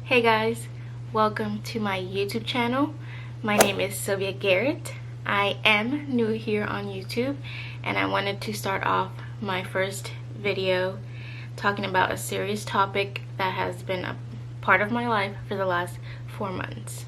Hey guys, welcome to my YouTube channel. My name is silviaagarrett. I am new here on YouTube and I wanted to start off my first video talking about a serious topic that has been a part of my life for the last 4 months.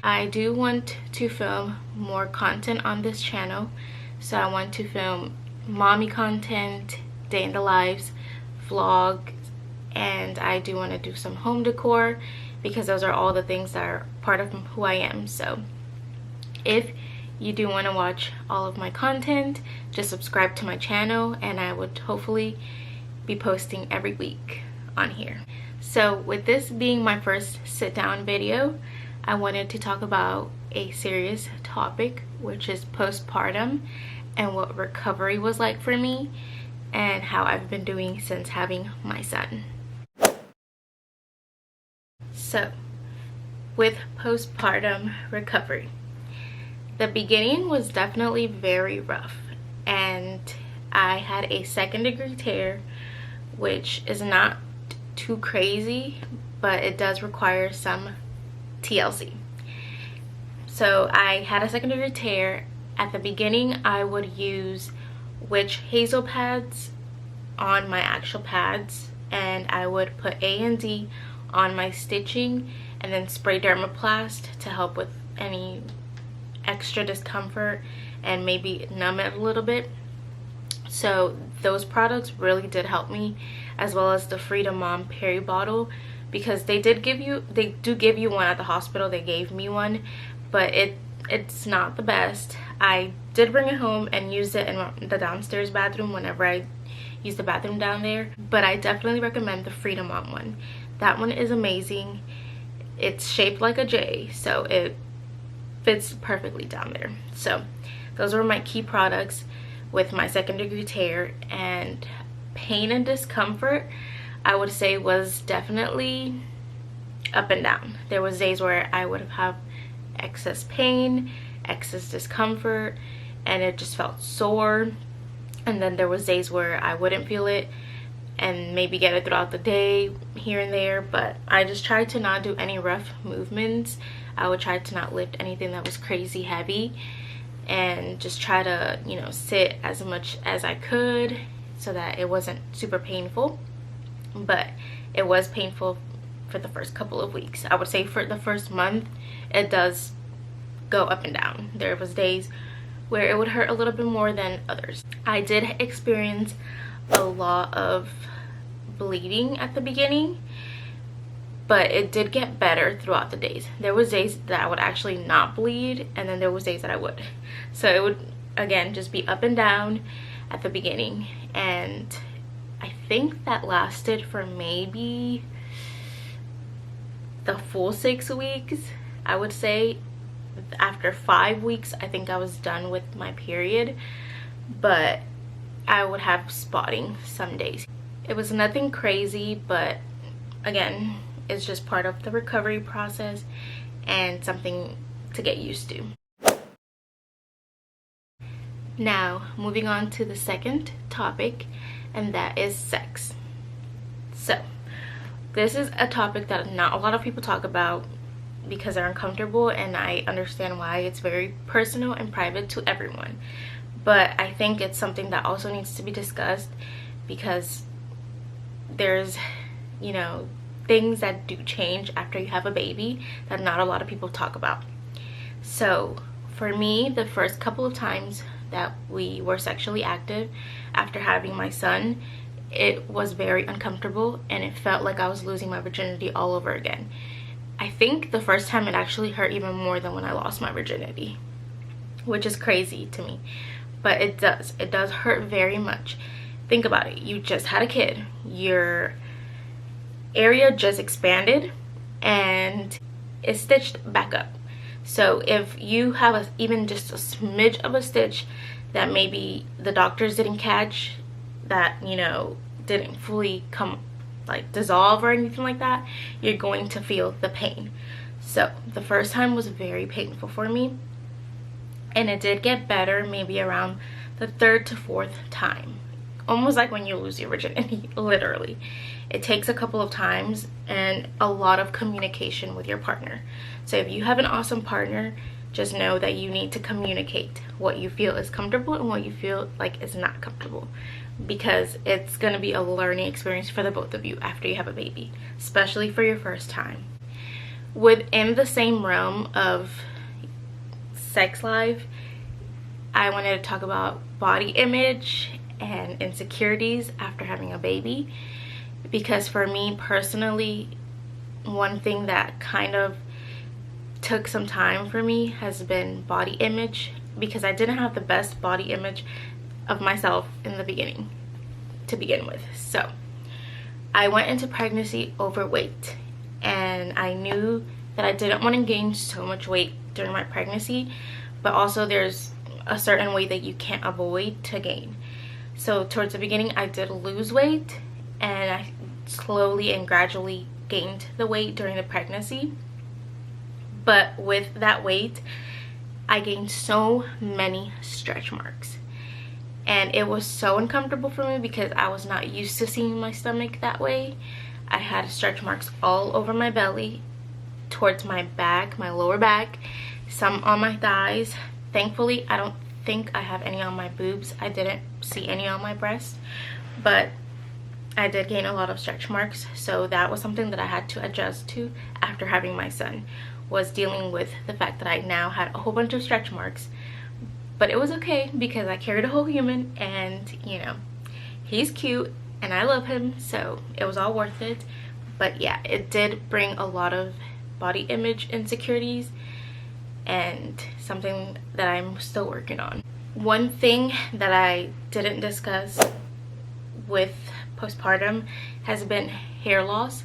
I do want to film more content on this channel, so I want to film mommy content, day in the lives, vlog, and I do want to do some home decor because those are all the things that are part of who I am. So if you do want to watch all of my content, just subscribe to my channel and I would hopefully be posting every week on here. So with this being my first sit down video, I wanted to talk about a serious topic, which is postpartum and what recovery was like for me and how I've been doing since having my son. So with postpartum recovery, the beginning was definitely very rough, and I had a 2nd degree tear, which is not too crazy, but it does require some TLC. So I had a 2nd degree tear. At the beginning I would use witch hazel pads on my actual pads, and I would put A and D on my stitching and then spray dermaplast to help with any extra discomfort and maybe numb it a little bit. So those products really did help me, as well as the Freedom Mom Peri bottle, because they do give you one at the hospital. They gave me one, but it's not the best. I did bring it home and use it in the downstairs bathroom whenever I use the bathroom down there, but I definitely recommend the Freedom Mom one. That one is amazing. It's shaped like a J, so it fits perfectly down there. So those were my key products with my 2nd degree tear. And pain and discomfort, I would say, was definitely up and down. There was days where I would have excess pain, excess discomfort, and it just felt sore. And then there was days where I wouldn't feel it and maybe get it throughout the day here and there, but I just tried to not do any rough movements. I would try to not lift anything that was crazy heavy and just try to, you know, sit as much as I could so that it wasn't super painful. But it was painful for the first couple of weeks. I would say for the first month it does go up and down. There was days where it would hurt a little bit more than others. I did experience a lot of bleeding at the beginning, but it did get better throughout the days. There was days that I would actually not bleed, and then there was days that I would. So it would again just be up and down at the beginning, and I think that lasted for maybe the full 6 weeks. I would say after 5 weeks I think I was done with my period, but I would have spotting some days. It was nothing crazy, but again, it's just part of the recovery process and something to get used to. Now, moving on to the second topic, and that is sex. So, this is a topic that not a lot of people talk about because they're uncomfortable, and I understand why. It's very personal and private to everyone. But I think it's something that also needs to be discussed because there's, you know, things that do change after you have a baby that not a lot of people talk about. So for me, the first couple of times that we were sexually active after having my son, it was very uncomfortable and it felt like I was losing my virginity all over again. I think the first time it actually hurt even more than when I lost my virginity, which is crazy to me. But it does hurt very much. Think about it. You just had a kid. Your area just expanded and it's stitched back up. So if you have even just a smidge of a stitch that maybe the doctors didn't catch, that, you know, didn't fully come, like, dissolve or anything like that, you're going to feel the pain. So the first time was very painful for me, and it did get better maybe around the 3rd to 4th time, almost like when you lose your virginity. Literally, It takes a couple of times and a lot of communication with your partner. So if you have an awesome partner, just know that you need to communicate what you feel is comfortable and what you feel like is not comfortable, because it's going to be a learning experience for the both of you after you have a baby, especially for your first time. Within the same realm of sex life, I wanted to talk about body image and insecurities after having a baby, because for me personally, one thing that kind of took some time for me has been body image, because I didn't have the best body image of myself in the beginning to begin with. So I went into pregnancy overweight, and I knew that I didn't want to gain so much weight during my pregnancy, but also there's a certain weight that you can't avoid to gain. So towards the beginning I did lose weight, and I slowly and gradually gained the weight during the pregnancy. But with that weight, I gained so many stretch marks, and it was so uncomfortable for me because I was not used to seeing my stomach that way. I had stretch marks all over my belly, towards my back, my lower back, some on my thighs. Thankfully, I don't think I have any on my boobs. I didn't see any on my breast, but I did gain a lot of stretch marks. So that was something that I had to adjust to after having my son, was dealing with the fact that I now had a whole bunch of stretch marks. But it was okay because I carried a whole human, and you know, he's cute and I love him, so it was all worth it. But yeah, it did bring a lot of body image insecurities, and something that I'm still working on. One thing that I didn't discuss with postpartum has been hair loss,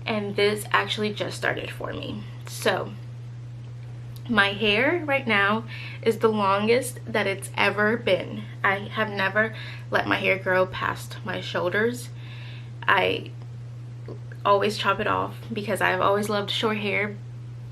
and this actually just started for me. So my hair right now is the longest that it's ever been. I have never let my hair grow past my shoulders. I always chop it off because I've always loved short hair,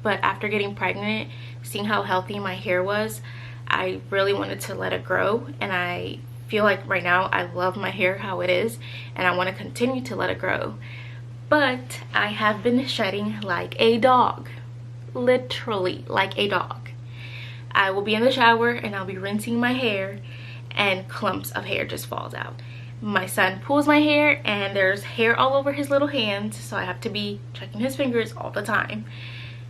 but after getting pregnant, seeing how healthy my hair was, I really wanted to let it grow, and I feel like right now I love my hair how it is, and I want to continue to let it grow. But I have been shedding like a dog, literally like a dog. I will be in the shower and I'll be rinsing my hair, and clumps of hair just falls out. My son pulls my hair and there's hair all over his little hands, so I have to be checking his fingers all the time,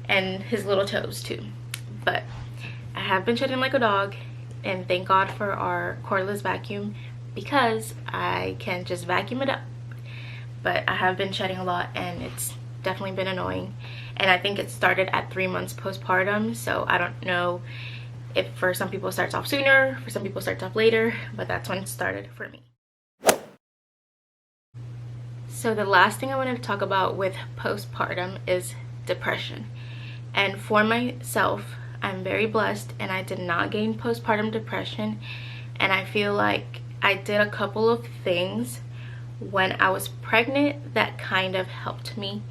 and his little toes too. But I have been shedding like a dog, and thank God for our cordless vacuum, because I can just vacuum it up. But I have been shedding a lot, and it's definitely been annoying, and I think it started at 3 months postpartum, so I don't know if for some people it starts off sooner, for some people it starts off later, but that's when it started for me. So the last thing I wanted to talk about with postpartum is depression. And for myself, I'm very blessed and I did not gain postpartum depression, and I feel like I did a couple of things when I was pregnant that kind of helped me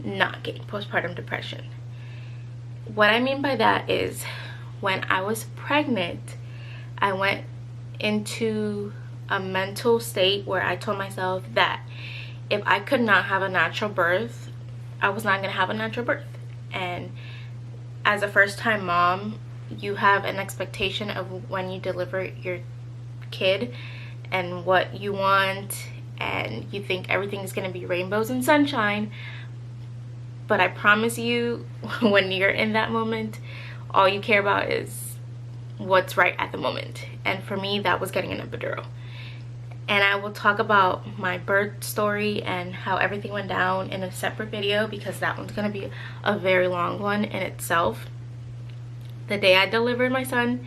not get postpartum depression. What I mean by that is, when I was pregnant, I went into a mental state where I told myself that if I could not have a natural birth, I was not going to have a natural birth. And as a first-time mom, you have an expectation of when you deliver your kid and what you want, and you think everything is going to be rainbows and sunshine. But I promise you, when you're in that moment, all you care about is what's right at the moment. And for me, that was getting an epidural. And I will talk about my birth story and how everything went down in a separate video, because that one's going to be a very long one in itself. The day I delivered my son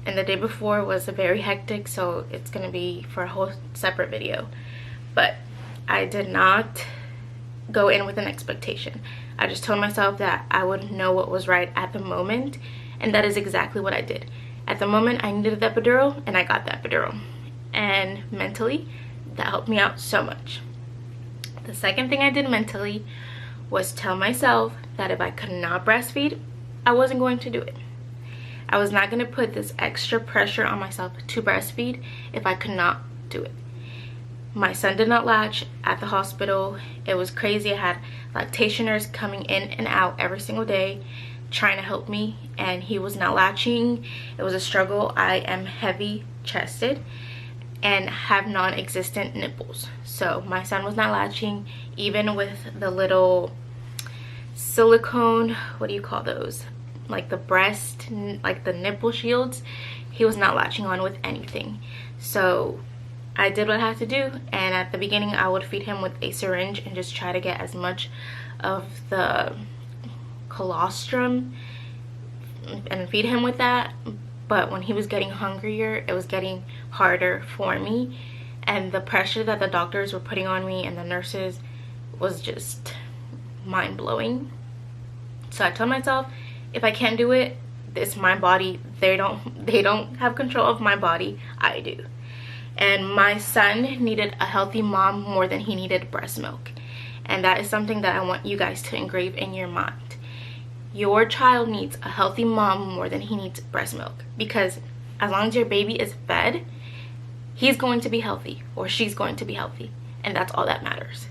and the day before was very hectic, so it's going to be for a whole separate video. But I did not go in with an expectation. I just told myself that I would know what was right at the moment, and that is exactly what I did. At the moment, I needed the epidural, and I got the epidural. And mentally, that helped me out so much. The second thing I did mentally was tell myself that if I could not breastfeed, I wasn't going to do it. I was not going to put this extra pressure on myself to breastfeed if I could not do it. My son did not latch at the hospital. It was crazy. I had lactationers coming in and out every single day trying to help me, and he was not latching. It was a struggle. I am heavy chested and have non-existent nipples, so my son was not latching. Even with the little silicone, what do you call those, like the breast, like the nipple shields, he was not latching on with anything. So I did what I had to do, and at the beginning I would feed him with a syringe and just try to get as much of the colostrum and feed him with that. But when he was getting hungrier, it was getting harder for me, and the pressure that the doctors were putting on me and the nurses was just mind-blowing. So I told myself, if I can't do it, it's my body. They don't have control of my body. I do. And my son needed a healthy mom more than he needed breast milk, and that is something that I want you guys to engrave in your mind. Your child needs a healthy mom more than he needs breast milk, because as long as your baby is fed, he's going to be healthy or she's going to be healthy, and that's all that matters.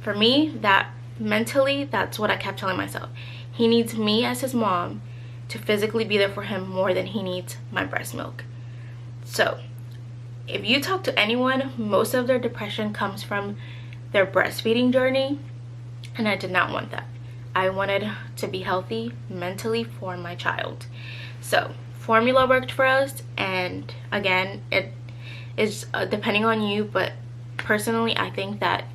For me, that mentally, that's what I kept telling myself. He needs me as his mom to physically be there for him more than he needs my breast milk. So if you talk to anyone, most of their depression comes from their breastfeeding journey, and I did not want that. I wanted to be healthy mentally for my child. So formula worked for us, and again, it is depending on you, but personally I think that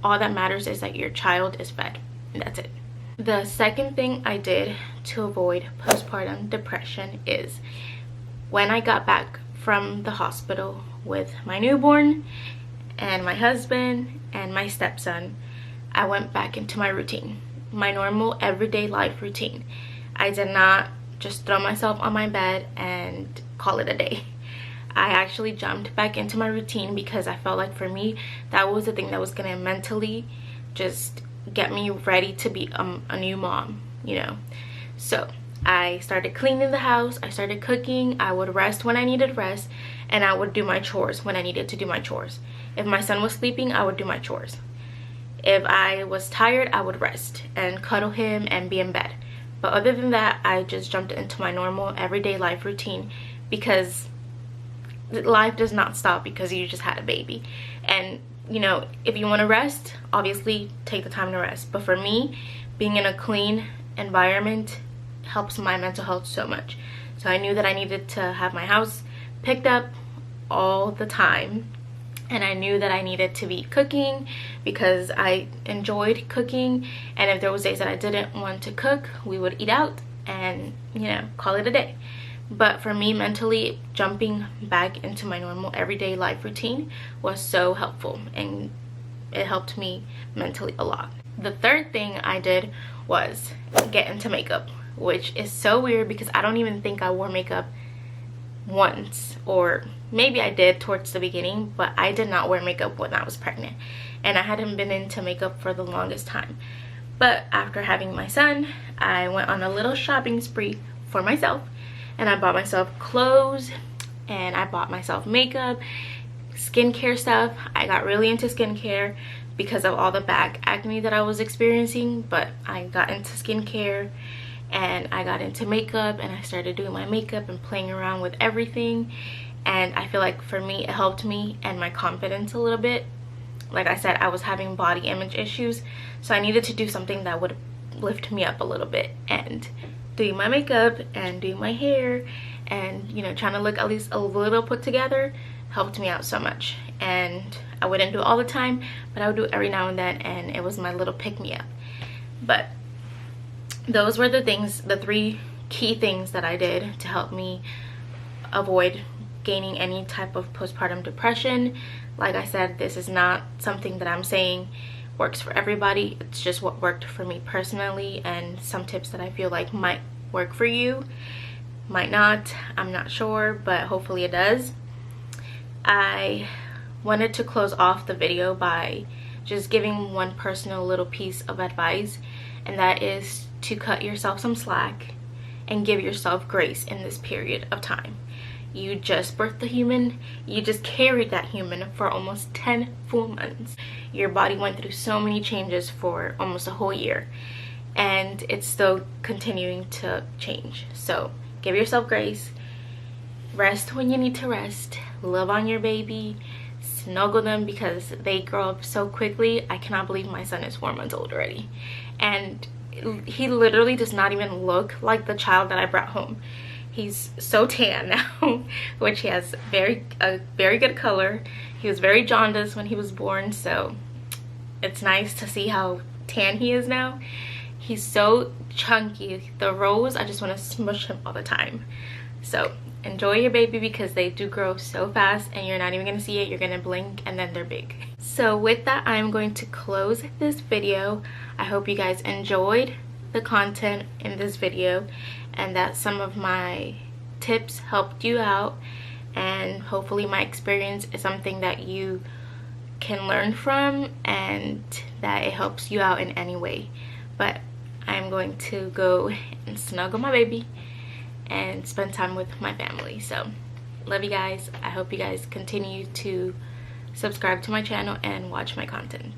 all that matters is that your child is fed, and that's it. The second thing I did to avoid postpartum depression is when I got back from the hospital with my newborn and my husband and my stepson, I went back into my routine, my normal everyday life routine. I did not just throw myself on my bed and call it a day. I actually jumped back into my routine because I felt like for me that was the thing that was gonna mentally just get me ready to be a new mom, you know. So I started cleaning the house, I started cooking, I would rest when I needed rest, and I would do my chores when I needed to do my chores. If my son was sleeping, I would do my chores. If I was tired, I would rest and cuddle him and be in bed. But other than that, I just jumped into my normal everyday life routine, because life does not stop because you just had a baby. And you know, if you want to rest, obviously take the time to rest. But for me, being in a clean environment helps my mental health so much. So I knew that I needed to have my house picked up all the time, and I knew that I needed to be cooking because I enjoyed cooking. And if there was days that I didn't want to cook, we would eat out and, you know, call it a day. But for me, mentally, jumping back into my normal everyday life routine was so helpful, and it helped me mentally a lot. The third thing I did was get into makeup, which is so weird because I don't even think I wore makeup once, or maybe I did towards the beginning, but I did not wear makeup when I was pregnant, and I hadn't been into makeup for the longest time. But after having my son, I went on a little shopping spree for myself, and I bought myself clothes, and I bought myself makeup, skincare stuff. I got really into skincare because of all the back acne that I was experiencing, but I got into skincare and I got into makeup, and I started doing my makeup and playing around with everything. And I feel like for me, it helped me and my confidence a little bit. Like I said, I was having body image issues, so I needed to do something that would lift me up a little bit. And doing my makeup and doing my hair and, you know, trying to look at least a little put together helped me out so much. And I wouldn't do it all the time, but I would do it every now and then, and it was my little pick-me-up. But those were the things, the three key things that I did to help me avoid gaining any type of postpartum depression. Like I said, this is not something that I'm saying works for everybody. It's just what worked for me personally, and some tips that I feel like might work for you, might not, I'm not sure, but hopefully it does. I wanted to close off the video by just giving one personal little piece of advice, and that is to cut yourself some slack and give yourself grace in this period of time. you just birthed a human, you just carried that human for almost 10 full months. Your body went through so many changes for almost a whole year, and it's still continuing to change. So give yourself grace, rest when you need to rest, love on your baby, snuggle them because they grow up so quickly. I cannot believe my son is 4 months old already, and he literally does not even look like the child that I brought home. He's so tan now, which he has a very good color. He was very jaundiced when he was born, so it's nice to see how tan he is now. He's so chunky. The rolls, I just want to smush him all the time. So enjoy your baby because they do grow so fast and you're not even going to see it. You're going to blink and then they're big. So with that, I'm going to close this video. I hope you guys enjoyed the content in this video and that some of my tips helped you out, and hopefully my experience is something that you can learn from and that it helps you out in any way. But I'm going to go and snuggle my baby and spend time with my family. So love you guys. I hope you guys continue to subscribe to my channel and watch my content.